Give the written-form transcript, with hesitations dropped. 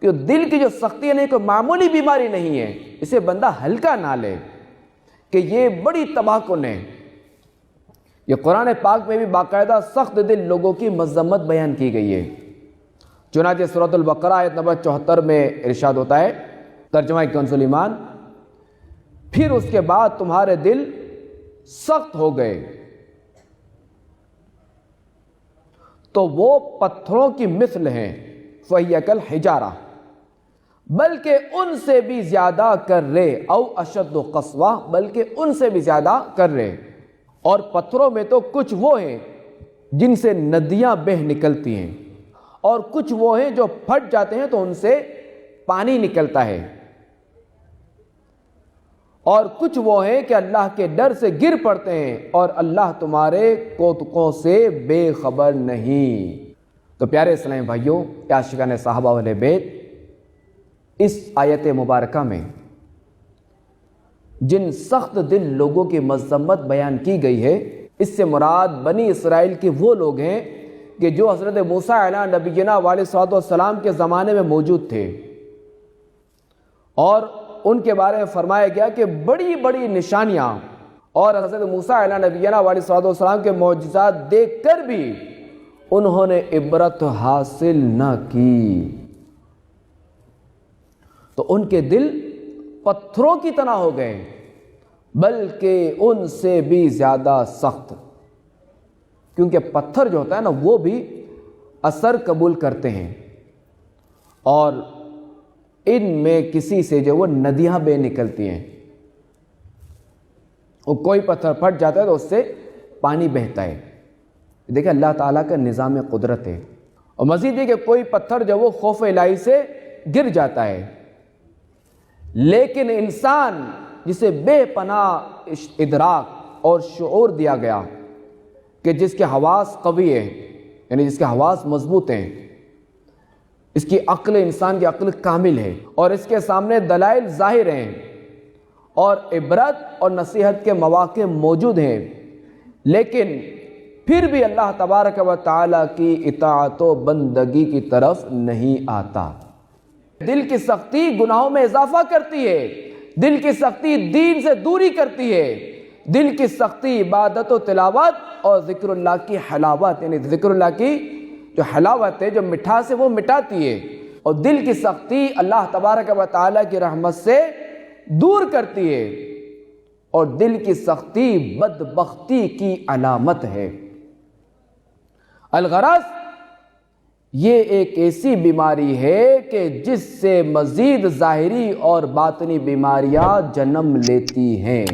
کہ دل کی جو سختی ہے نہیں کوئی معمولی بیماری نہیں ہے، اسے بندہ ہلکا نہ لے کہ یہ بڑی تباہ کن ہے۔ یہ قرآن پاک میں بھی باقاعدہ سخت دل لوگوں کی مذمت بیان کی گئی ہے۔ چنانچہ سورۃ البقرہ آیت نمبر 74 میں ارشاد ہوتا ہے، ترجمہ کنز الایمان، پھر اس کے بعد تمہارے دل سخت ہو گئے تو وہ پتھروں کی مثل ہیں، فَهِيَ كَالْحِجَارَةِ، بلکہ ان سے بھی زیادہ کر رہے، او اشد قسوہ، بلکہ ان سے بھی زیادہ کر رہے۔ اور پتھروں میں تو کچھ وہ ہیں جن سے ندیاں بہہ نکلتی ہیں، اور کچھ وہ ہیں جو پھٹ جاتے ہیں تو ان سے پانی نکلتا ہے، اور کچھ وہ ہیں کہ اللہ کے ڈر سے گر پڑتے ہیں اور اللہ تمہارے کوتکوں سے بے خبر نہیں۔ تو پیارے اسلامی بھائیوں، عاشقان صحابہ واہل بیت، اس آیت مبارکہ میں جن سخت دل لوگوں کی مذمت بیان کی گئی ہے، اس سے مراد بنی اسرائیل کے وہ لوگ ہیں کہ جو حضرت موسیٰ علیہ نبینا علیہ الصلوۃ والسلام کے زمانے میں موجود تھے، اور ان کے بارے میں فرمایا گیا کہ بڑی بڑی نشانیاں اور حضرت موسیٰ علیہ نبینا علیہ الصلوۃ والسلام کے معجزات دیکھ کر بھی انہوں نے عبرت حاصل نہ کی، تو ان کے دل پتھروں کی طرح ہو گئے، بلکہ ان سے بھی زیادہ سخت، کیونکہ پتھر جو ہوتا ہے نا وہ بھی اثر قبول کرتے ہیں، اور ان میں کسی سے جو وہ ندیاں بے نکلتی ہیں، وہ کوئی پتھر پھٹ جاتا ہے تو اس سے پانی بہتا ہے۔ دیکھیں اللہ تعالیٰ کا نظام قدرت ہے، اور مزید یہ کہ کوئی پتھر جو وہ خوف الہی سے گر جاتا ہے، لیکن انسان جسے بے پناہ ادراک اور شعور دیا گیا کہ جس کے حواس قوی ہیں، یعنی جس کے حواس مضبوط ہیں، اس کی عقل، انسان کی عقل کامل ہے، اور اس کے سامنے دلائل ظاہر ہیں اور عبرت اور نصیحت کے مواقع موجود ہیں، لیکن پھر بھی اللہ تبارک و تعالیٰ کی اطاعت و بندگی کی طرف نہیں آتا۔ دل کی سختی گناہوں میں اضافہ کرتی ہے، دل کی سختی دین سے دوری کرتی ہے، دل کی سختی عبادت و تلاوت اور ذکر اللہ کی حلاوت، یعنی ذکر اللہ کی جو حلاوت ہے، جو مٹھاس ہے، وہ مٹاتی ہے، اور دل کی سختی اللہ تبارک و تعالیٰ کی رحمت سے دور کرتی ہے، اور دل کی سختی بدبختی کی علامت ہے۔ الغرض یہ ایک ایسی بیماری ہے کہ جس سے مزید ظاہری اور باطنی بیماریاں جنم لیتی ہیں۔